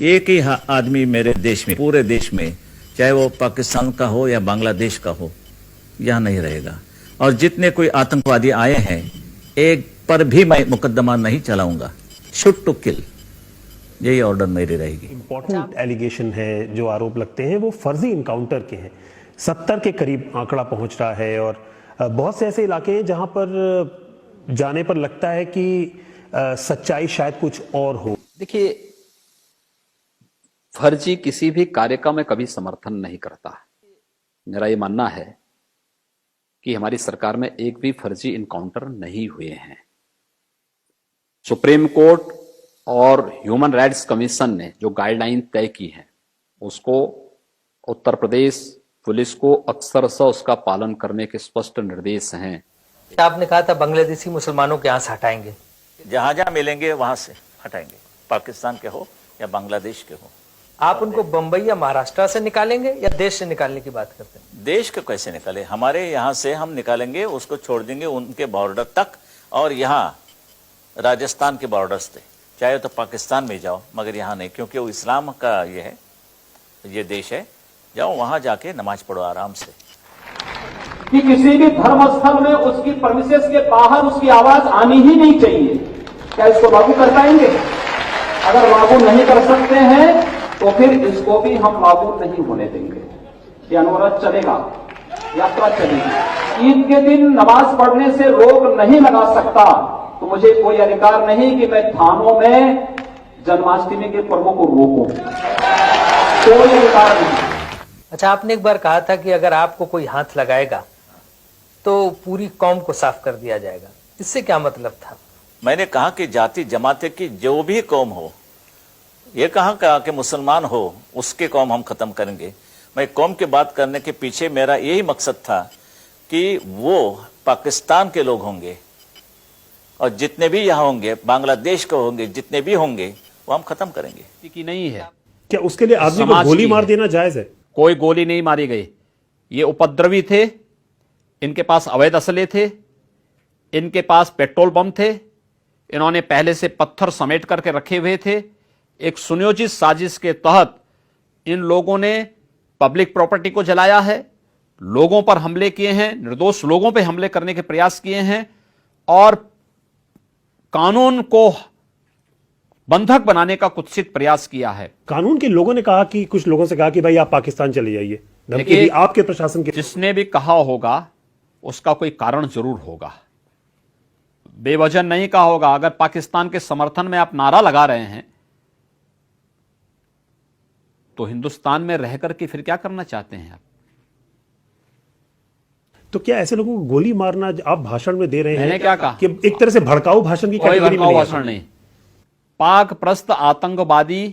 एक ही आदमी मेरे देश में, पूरे देश में, चाहे वो पाकिस्तान का हो या बांग्लादेश का हो, यहां नहीं रहेगा। और जितने कोई आतंकवादी आए हैं, एक पर भी मैं मुकदमा नहीं चलाऊंगा। शूट टू किल, यही ऑर्डर मेरी रहेगी। इंपॉर्टेंट एलिगेशन है, जो आरोप लगते हैं वो फर्जी इनकाउंटर के हैं। 70 के करीब आंकड़ा पहुंच रहा है और बहुत से ऐसे इलाके हैं जहां पर जाने पर लगता है कि सच्चाई शायद कुछ और हो। देखिए, फर्जी किसी भी कार्य का मैं कभी समर्थन नहीं करता। मेरा ये मानना है कि हमारी सरकार में एक भी फर्जी इनकाउंटर नहीं हुए हैं। सुप्रीम कोर्ट और ह्यूमन राइट्स कमीशन ने जो गाइडलाइन तय की है, उसको उत्तर प्रदेश पुलिस को अक्सरशः उसका पालन करने के स्पष्ट निर्देश हैं। आपने कहा था बांग्लादेशी मुसलमानों के यहाँ से हटाएंगे, जहां जहां मिलेंगे वहां से हटाएंगे, पाकिस्तान के हो या बांग्लादेश के हो। आप उनको बंबई या महाराष्ट्र से निकालेंगे या देश से निकालने की बात करते हैं? देश के कैसे निकाले, हमारे यहाँ से हम निकालेंगे, उसको छोड़ देंगे उनके बॉर्डर तक, और यहाँ राजस्थान के बॉर्डर्स थे, चाहे तो पाकिस्तान में जाओ, मगर यहाँ नहीं, क्योंकि वो इस्लाम का ये है, ये देश है। जाओ वहां जाके नमाज पढ़ो आराम से। कि किसी भी धर्म स्थल में उसकी प्रेमिसेस के बाहर उसकी आवाज आनी ही नहीं चाहिए। क्या इसको लागू कर पाएंगे? अगर लागू नहीं कर सकते हैं तो फिर इसको भी हम लागू नहीं होने देंगे। ये अनुरोध चलेगा, यात्रा चलेगी। ईद के दिन नमाज पढ़ने से रोक नहीं लगा सकता तो मुझे कोई अधिकार नहीं कि मैं थानों में जन्माष्टमी के पर्वों को रोकूं। कोई अधिकार नहीं। अच्छा, आपने एक बार कहा था कि अगर आपको कोई हाथ लगाएगा तो पूरी कौम को साफ कर दिया जाएगा। इससे क्या मतलब था? मैंने कहा कि जाति जमाते की जो भी कौम हो, ये कहा कि मुसलमान हो, उसके कौम हम खत्म करेंगे। मैं कौम की बात करने के पीछे मेरा यही मकसद था कि वो पाकिस्तान के लोग होंगे और जितने भी यहाँ होंगे, बांग्लादेश के होंगे, जितने भी होंगे, वो हम खत्म करेंगे। की नहीं है। क्या उसके लिए आदमी को गोली मार देना जायज है? कोई गोली नहीं मारी गई। ये उपद्रवी थे, इनके पास अवैध असले थे, इनके पास पेट्रोल बम थे, इन्होंने पहले से पत्थर समेट करके रखे हुए थे। एक सुनियोजित साजिश के तहत इन लोगों ने पब्लिक प्रॉपर्टी को जलाया है, लोगों पर हमले किए हैं, निर्दोष लोगों पर हमले करने के प्रयास किए हैं और कानून को बंधक बनाने का कुत्सित प्रयास किया है। कानून के लोगों ने कहा कि कुछ लोगों से कहा कि भाई आप पाकिस्तान चले जाइए, धमकी दी आपके प्रशासन के। जिसने भी कहा होगा उसका कोई कारण जरूर होगा, बेवजह नहीं कहा होगा। अगर पाकिस्तान के समर्थन में आप नारा लगा रहे हैं तो हिंदुस्तान में रहकर के फिर क्या करना चाहते हैं आप? तो क्या ऐसे लोगों को गोली मारना आप भाषण में दे रहे हैं? मैंने क्या कहा कि एक तरह से भड़काऊ भाषण की कोई भड़काऊ भाषण नहीं। पाक प्रस्त आतंकवादी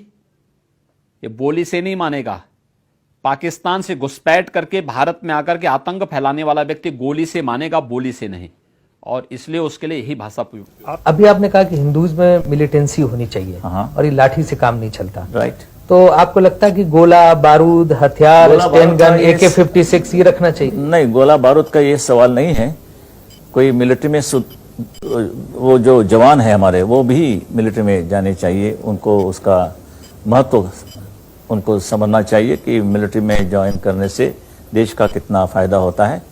ये बोली से नहीं मानेगा। पाकिस्तान से घुसपैठ करके भारत में आकर के आतंक फैलाने वाला व्यक्ति गोली से मानेगा, बोली से नहीं। और इसलिए उसके लिए यही भाषा अभी आपने कहा कि हिंदूज में मिलिटेंसी होनी चाहिए और ये लाठी से काम नहीं चलता। राइट। तो आपको लगता है कि गोला बारूद, हथियार, स्टेन गन, AK-47 ये रखना चाहिए? नहीं, गोला बारूद का ये सवाल नहीं है। कोई मिलिट्री में वो जो जवान है हमारे, वो भी मिलिट्री में जाने चाहिए। उनको उसका महत्व उनको समझना चाहिए कि मिलिट्री में ज्वाइन करने से देश का कितना फायदा होता है।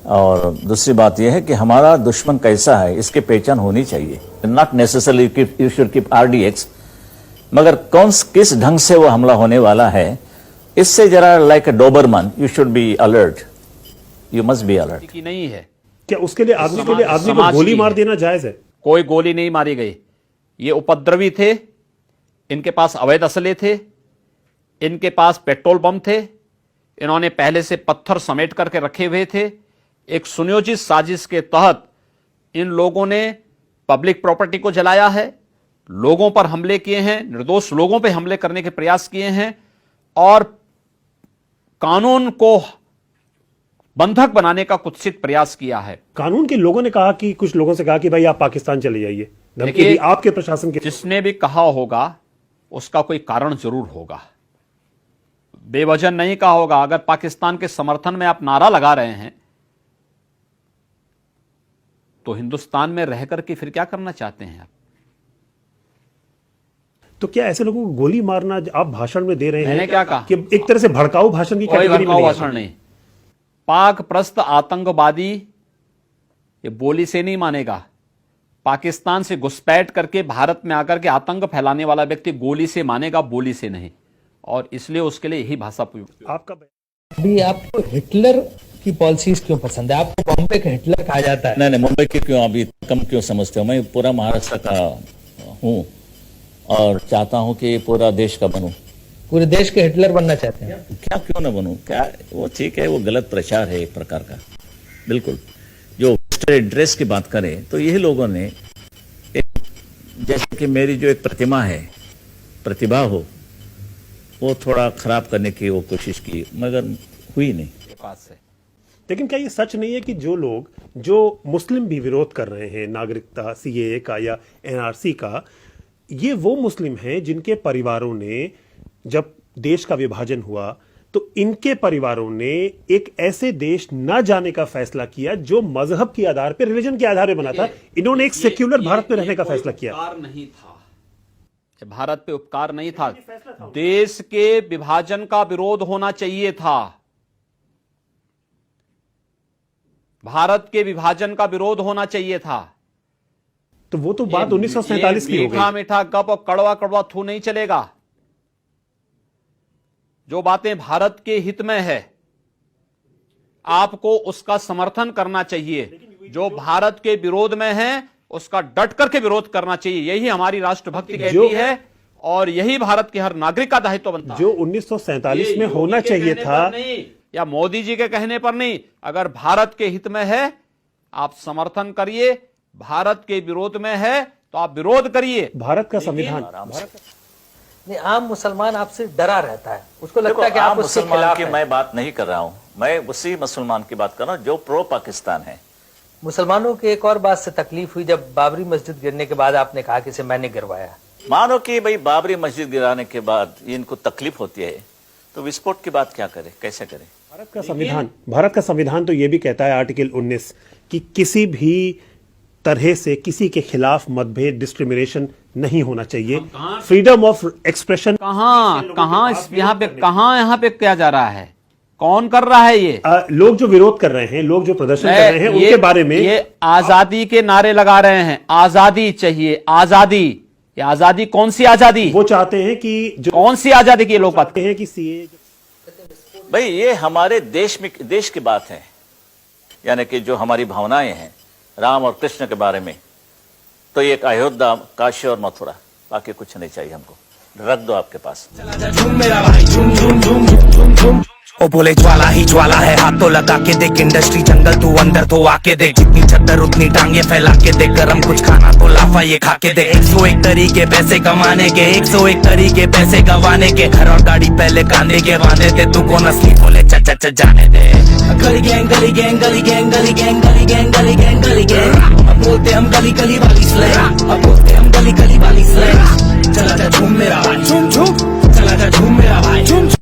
और दूसरी बात यह है कि हमारा दुश्मन कैसा है, इसकी पहचान होनी चाहिए। Not necessarily you should keep RDX, मगर किस ढंग से वो हमला होने वाला है, इससे जरा like a Doberman you should be alert, you must be alert. की नहीं है। क्या उसके लिए आदमी को गोली मार देना जायज है? कोई गोली नहीं मारी गई। ये उपद्रवी थे, इनके पास अवैध असले थे, इनके पास पेट्रोल बम थे, इन्होंने पहले से पत्थर समेट करके रखे हुए थे। एक सुनियोजित साजिश के तहत इन लोगों ने पब्लिक प्रॉपर्टी को जलाया है, लोगों पर हमले किए हैं, निर्दोष लोगों पर हमले करने के प्रयास किए हैं और कानून को बंधक बनाने का कुत्सित प्रयास किया है। कानून के लोगों ने कहा कि कुछ लोगों से कहा कि भाई आप पाकिस्तान चले जाइए, धमकी दी आपके प्रशासन के। जिसने भी कहा होगा उसका कोई कारण जरूर होगा, बेवजह नहीं कहा होगा। अगर पाकिस्तान के समर्थन में आप नारा लगा रहे हैं तो हिंदुस्तान में रहकर के फिर क्या करना चाहते हैं आप? तो क्या ऐसे लोगों को गोली मारना आप भाषण में दे रहे हैं? मैंने क्या कहा? कि एक तरह से भड़काऊ भाषण की कोई कैटेगरी में भड़काऊ नहीं भाषण नहीं। पाक प्रस्त आतंकवादी ये बोली से नहीं मानेगा। पाकिस्तान से घुसपैठ करके भारत में आकर के आतंक फैलाने वाला व्यक्ति गोली से मानेगा, बोली से नहीं। और इसलिए उसके लिए यही भाषा प्रयुक्त। आपका अभी आपको हिटलर की पॉलिसीज क्यों पसंद है? आपको बॉम्बे का हिटलर कहा जाता है। नहीं मुंबई के क्यों अभी कम क्यों समझते हो? मैं पूरा महाराष्ट्र का हूँ और चाहता हूँ कि पूरा देश का बनूं। पूरे देश के हिटलर बनना चाहते हैं? क्या क्यों ना बनूं? क्या वो ठीक है, वो गलत प्रचार है एक प्रकार का। बिल्कुल जो ड्रेस की बात करें तो यही लोगों ने जैसे कि मेरी जो एक प्रतिमा है, प्रतिभा हो, वो थोड़ा खराब करने की वो कोशिश की, मगर हुई नहीं। लेकिन क्या ये सच नहीं है कि जो लोग जो मुस्लिम भी विरोध कर रहे हैं नागरिकता सीएए का या एनआरसी का, ये वो मुस्लिम हैं जिनके परिवारों ने जब देश का विभाजन हुआ तो इनके परिवारों ने एक ऐसे देश न जाने का फैसला किया जो मजहब के आधार पर, रिलीजन के आधार पर बना था। इन्होंने एक सेक्युलर भारत में रहने का फैसला किया। उपकार नहीं था, भारत पे उपकार नहीं था, देश के विभाजन का विरोध होना चाहिए था। भारत के विभाजन का विरोध होना चाहिए था। तो वो तो बात 1947 की हो गई। मीठा मीठा गप और कड़वा कड़वा थू नहीं चलेगा। जो बातें भारत के हित में है आपको उसका समर्थन करना चाहिए, जो भारत के विरोध में है उसका डट करके विरोध करना चाहिए। यही हमारी राष्ट्रभक्ति कहती है और यही भारत के हर नागरिक का दायित्व बनता है। जो 1947 में होना चाहिए था, या मोदी जी के कहने पर नहीं, अगर भारत के हित में है आप समर्थन करिए, भारत के विरोध में है तो आप विरोध करिए। भारत का संविधान नहीं, आम मुसलमान आपसे डरा रहता है, उसको लगता है कि आम आप उसके मुसलमान खिलाफ की हैं। मैं बात नहीं कर रहा हूं, मैं उसी मुसलमान की बात कर रहा हूं जो प्रो पाकिस्तान है। मुसलमानों की एक और बात से तकलीफ हुई जब बाबरी मस्जिद गिरने के बाद आपने कहा कि इसे मैंने गिरवाया। मानो कि भाई बाबरी मस्जिद गिराने के बाद इनको तकलीफ होती है तो विस्फोट की बात क्या करें, कैसे करें? भारत का संविधान तो यह भी कहता है आर्टिकल 19 कि किसी भी तरह से किसी के खिलाफ मतभेद, डिस्क्रिमिनेशन नहीं होना चाहिए। फ्रीडम ऑफ एक्सप्रेशन यहाँ पे क्या जा रहा है? कौन कर रहा है ये? लोग जो विरोध कर रहे हैं, लोग जो प्रदर्शन कर रहे हैं, उनके बारे में ये आजादी के नारे लगा रहे हैं। आजादी चाहिए, आजादी। ये आजादी कौन सी आजादी? वो चाहते हैं कि जो कौन सी आजादी की लोग बात हैं कि सीए। भाई ये हमारे देश की बात है, यानी कि जो हमारी भावनाएं हैं राम और कृष्ण के बारे में, तो ये एक अयोध्या, काशी और मथुरा, बाकी कुछ नहीं चाहिए हमको। रख दो आपके पास। ओ बोले ज्वाला ही ज्वाला है, हाथों लगा के देख इंडस्ट्री जंगल, तू अंदर तो आके देख, जितनी चद्दर उतनी टांगे फैला के देख, गरम कुछ खाना तो लाफा ये खा के देख। 101 तरीके पैसे कमाने के, 101 तरीके पैसे गंवाने के, घर और गाड़ी पहले कांधे के बांधे थे, तू कौन असली बोले च जाने दे। गली गैंग गली गैंग गली गैंग गली गैंग गली गैंग गली गैंग गली गैंग, अब बोलते हम गली गली वाली स्लैंग, अब बोलते हम गली गली वाली स्लैंग। चला जा झूम मेरा भाई झूम।